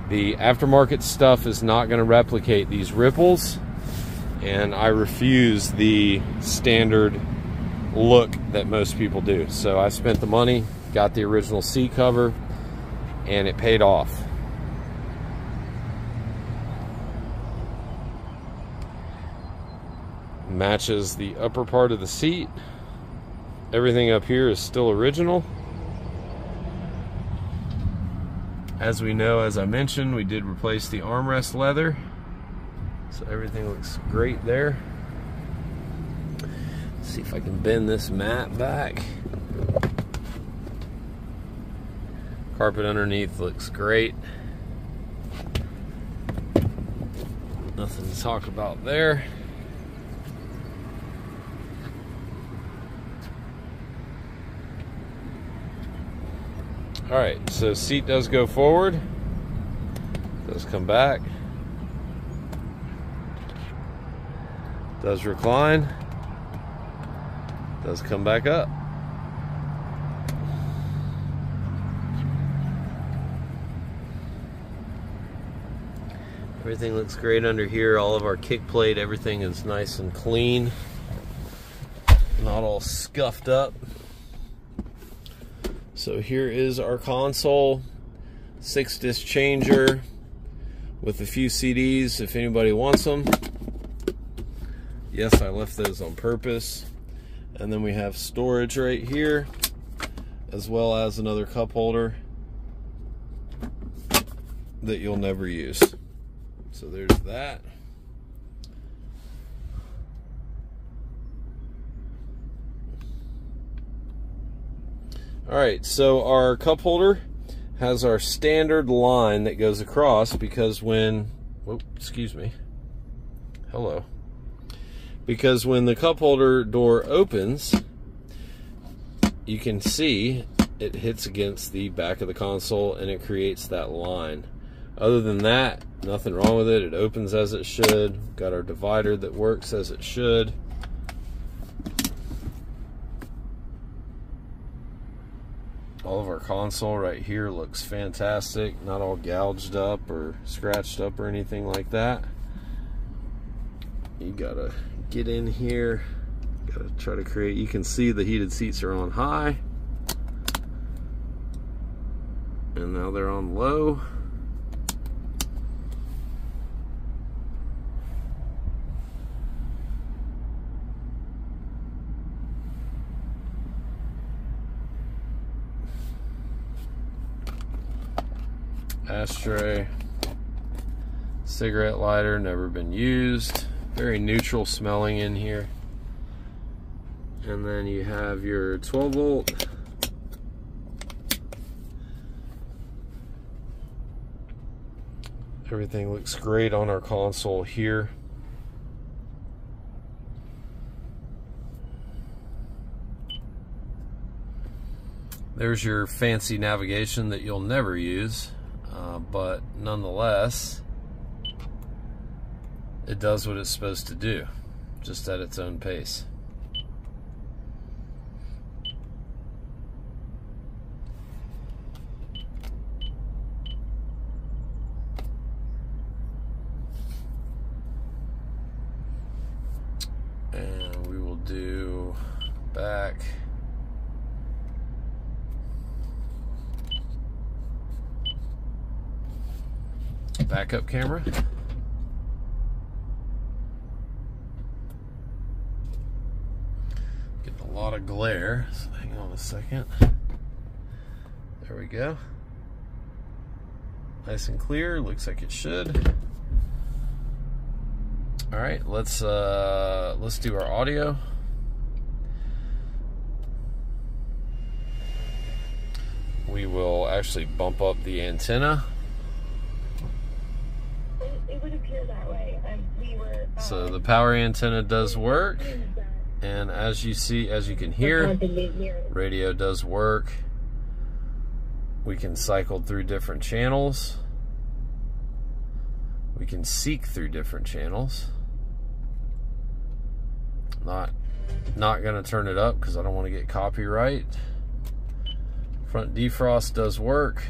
The aftermarket stuff is not going to replicate these ripples, and I refuse the standard look that most people do. So I spent the money, got the original seat cover, and it paid off. Matches the upper part of the seat. Everything up here is still original. As we know, as I mentioned, we did replace the armrest leather, so everything looks great there. Let's see if I can bend this mat back. Carpet underneath looks great. Nothing to talk about there. All right, so seat does go forward, does come back, does recline. Does come back up. Everything looks great under here. All of our kick plate, everything is nice and clean. Not all scuffed up. So here is our console. 6-disc changer with a few CDs if anybody wants them. Yes, I left those on purpose. And then we have storage right here, as well as another cup holder that you'll never use. So there's that. Alright, so our cup holder has our standard line that goes across, because when, whoop, excuse me, hello. Because when the cup holder door opens, you can see it hits against the back of the console and it creates that line. Other than that, nothing wrong with it. It opens as it should. Got our divider that works as it should. All of our console right here looks fantastic. Not all gouged up or scratched up or anything like that. You gotta get in here. Gotta try to create, you can see the heated seats are on high. And now they're on low. Ashtray, cigarette lighter, never been used. Very neutral smelling in here. And then you have your 12 volt. Everything looks great on our console here. There's your fancy navigation that you'll never use. But nonetheless, it does what it's supposed to do, just at its own pace. And we will do back. Backup camera. Getting a lot of glare, so hang on a second. There we go. Nice and clear, looks like it should. All right, let's do our audio. We will actually bump up the antenna. It would appear that way. So the power antenna does work, and as you see, as you can hear, radio does work. We can cycle through different channels. We can seek through different channels. Not gonna turn it up because I don't want to get copyright. Front defrost does work.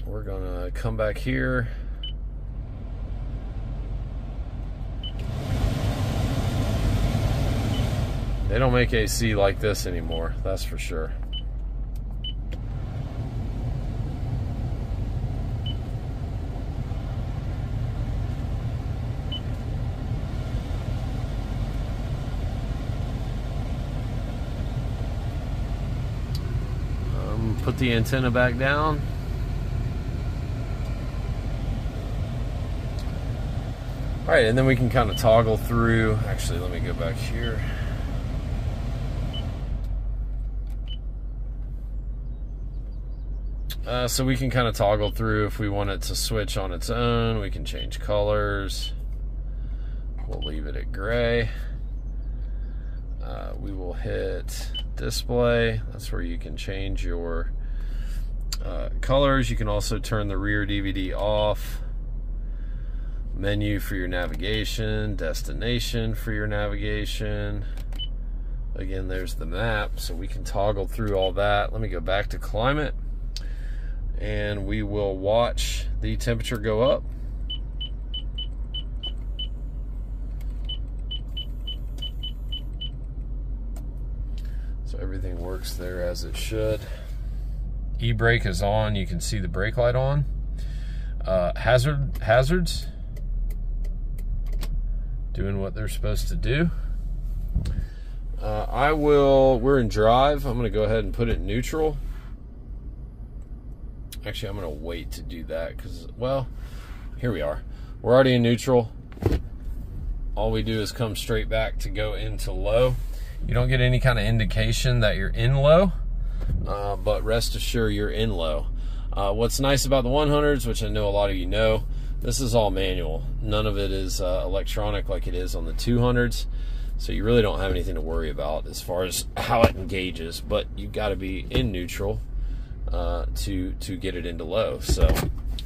We're gonna come back here. They don't make AC like this anymore, that's for sure. Put the antenna back down. All right, and then we can kind of toggle through. Actually, let me go back here. So we can kind of toggle through if we want it to switch on its own. We can change colors. We'll leave it at gray. We will hit display. That's where you can change your colors. You can also turn the rear DVD off. Menu for your navigation, destination for your navigation. Again, there's the map, so we can toggle through all that. Let me go back to climate, and we will watch the temperature go up. So everything works there as it should. E-brake is on. You can see the brake light on. Hazards doing what they're supposed to do. We're in drive. I'm gonna go ahead and put it in neutral. Actually, I'm gonna wait to do that because, well, here we are. We're already in neutral. All we do is come straight back to go into low. You don't get any kind of indication that you're in low, but rest assured you're in low. What's nice about the 100s, which I know a lot of you know, this is all manual. None of it is electronic like it is on the 200s. So you really don't have anything to worry about as far as how it engages, but you've got to be in neutral to get it into low. So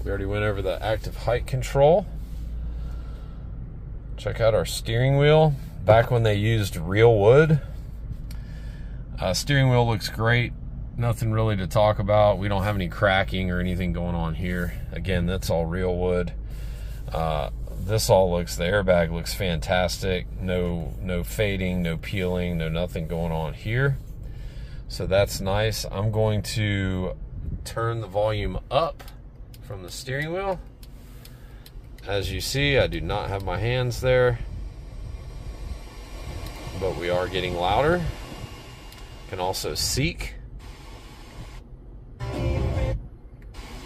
we already went over the active height control. Check out our steering wheel. Back when they used real wood. Steering wheel looks great. Nothing really to talk about. We don't have any cracking or anything going on here. Again, that's all real wood. This all looks, the airbag looks fantastic. No fading, no peeling, no nothing going on here. So that's nice. I'm going to turn the volume up from the steering wheel. As you see, I do not have my hands there, but we are getting louder. Can also seek,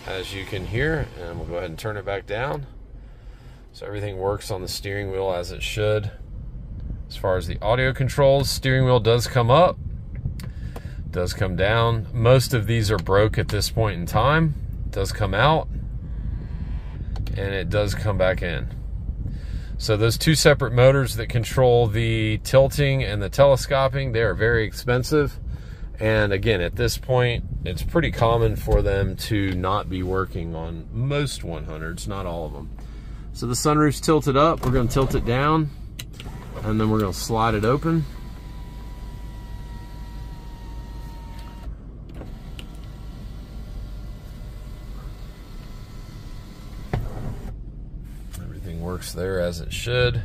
as you can hear, and we'll go ahead and turn it back down. So everything works on the steering wheel as it should. As far as the audio controls, steering wheel does come up, does come down. Most of these are broke at this point in time. It does come out, and it does come back in. So those two separate motors that control the tilting and the telescoping, they are very expensive. And again, at this point, it's pretty common for them to not be working on most 100s, not all of them. So the sunroof's tilted up, we're gonna tilt it down, and then we're gonna slide it open. Everything works there as it should.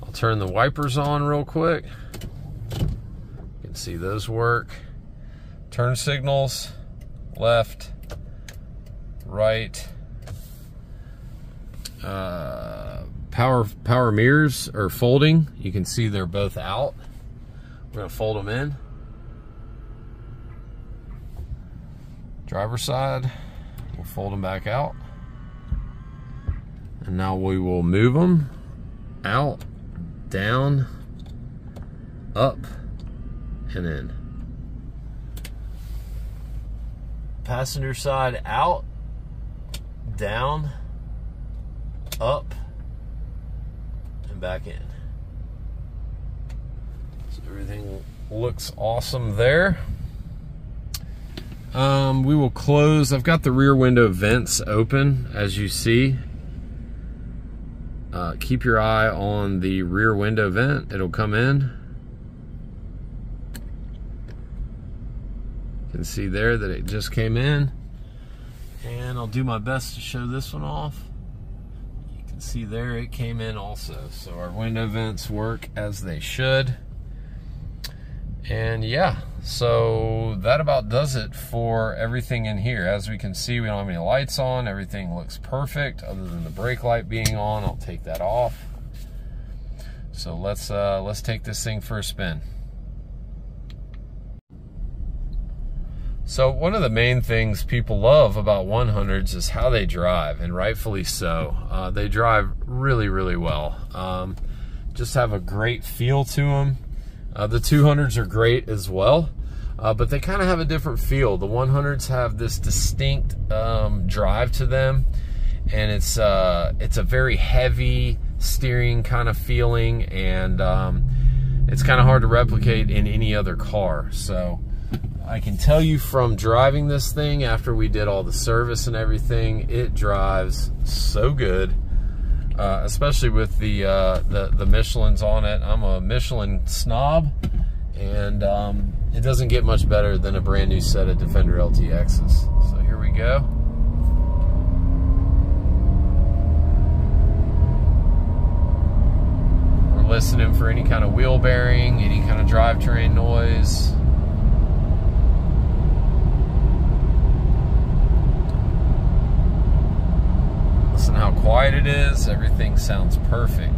I'll turn the wipers on real quick. You can see those work. Turn signals, left, right. Power mirrors are folding. You can see they're both out. We're gonna fold them in. Driver's side, we'll fold them back out. And now we will move them out, down, up, and in. Passenger side out, down, up, and back in. So everything looks awesome there. We will close. I've got the rear window vents open, as you see. Keep your eye on the rear window vent. It'll come in. You can see there that it just came in. And I'll do my best to show this one off. You can see there it came in also. So our window vents work as they should. And yeah, so that about does it for everything in here. As we can see, we don't have any lights on. Everything looks perfect other than the brake light being on. I'll take that off. So let's take this thing for a spin. So one of the main things people love about 100s is how they drive, and rightfully so. They drive really, really well. Just have a great feel to them. The 200s are great as well, but they kind of have a different feel. The 100s have this distinct drive to them, and it's a very heavy steering kind of feeling, and it's kind of hard to replicate in any other car. So I can tell you from driving this thing after we did all the service and everything, it drives so good. especially with the Michelins on it. I'm a Michelin snob, and it doesn't get much better than a brand new set of Defender LTXs. So here we go. We're listening for any kind of wheel bearing, any kind of drivetrain noise. Listen how quiet it is. Everything sounds perfect.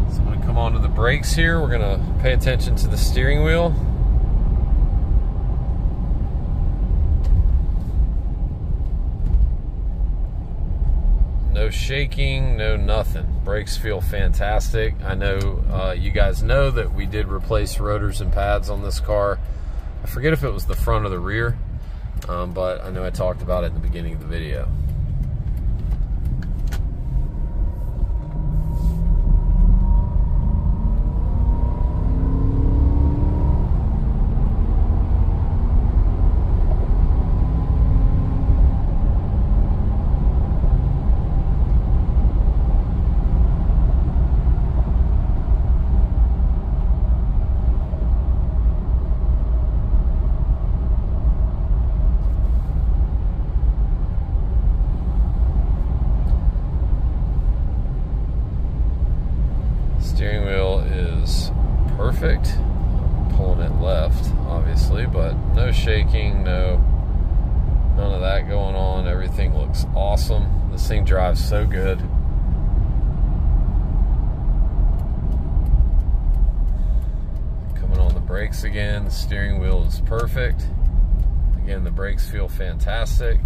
So I'm going to come on to the brakes here. We're going to pay attention to the steering wheel. No shaking, no nothing. Brakes feel fantastic. I know you guys know that we did replace rotors and pads on this car. I forget if it was the front or the rear, but I know I talked about it in the beginning of the video. Steering wheel is perfect. I'm pulling it left, obviously, but no shaking, none of that going on. Everything looks awesome. This thing drives so good. Coming on the brakes again, the steering wheel is perfect. Again, the brakes feel fantastic.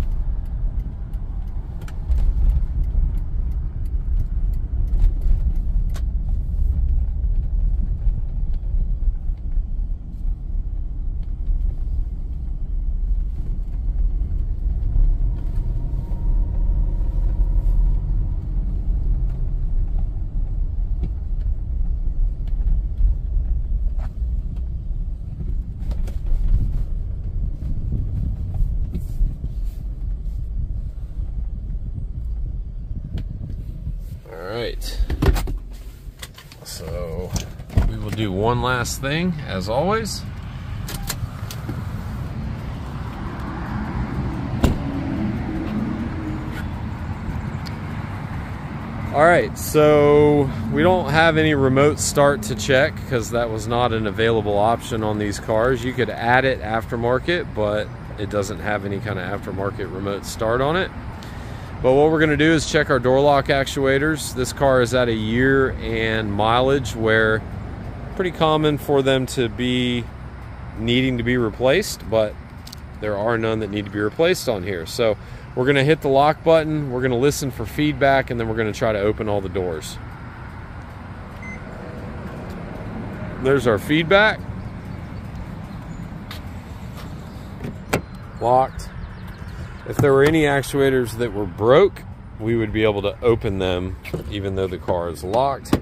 Alright, so we will do one last thing, as always. Alright, so we don't have any remote start to check because that was not an available option on these cars. You could add it aftermarket, but it doesn't have any kind of aftermarket remote start on it. But what we're going to do is check our door lock actuators. This car is at a year and mileage where pretty common for them to be needing to be replaced, but there are none that need to be replaced on here. So we're going to hit the lock button, we're going to listen for feedback, and then we're going to try to open all the doors. There's our feedback. Locked. If there were any actuators that were broke, we would be able to open them even though the car is locked.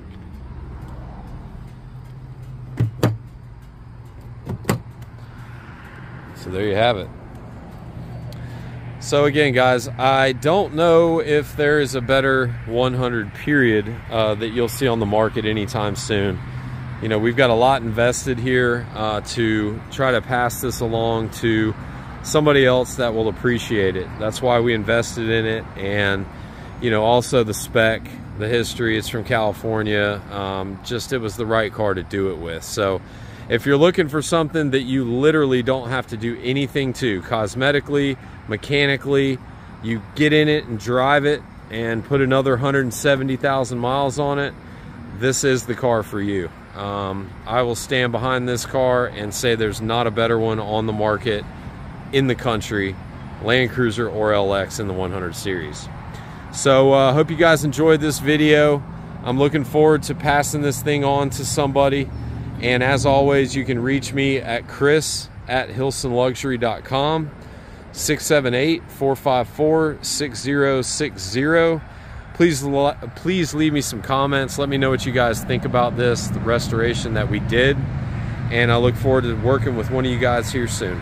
So there you have it. So again, guys, I don't know if there is a better 100 period that you'll see on the market anytime soon. You know, we've got a lot invested here to try to pass this along to somebody else that will appreciate it. That's why we invested in it. And you know, also the spec, the history, it's from California. Just it was the right car to do it with. So if you're looking for something that you literally don't have to do anything to, cosmetically, mechanically, you get in it and drive it and put another 170,000 miles on it, this is the car for you. I will stand behind this car and say there's not a better one on the market in the country, Land Cruiser or LX in the 100 series. So hope you guys enjoyed this video. I'm looking forward to passing this thing on to somebody. And as always, you can reach me at chris@hilsonluxury.com, 678-454-6060. Please leave me some comments. Let me know what you guys think about this, the restoration that we did. And I look forward to working with one of you guys here soon.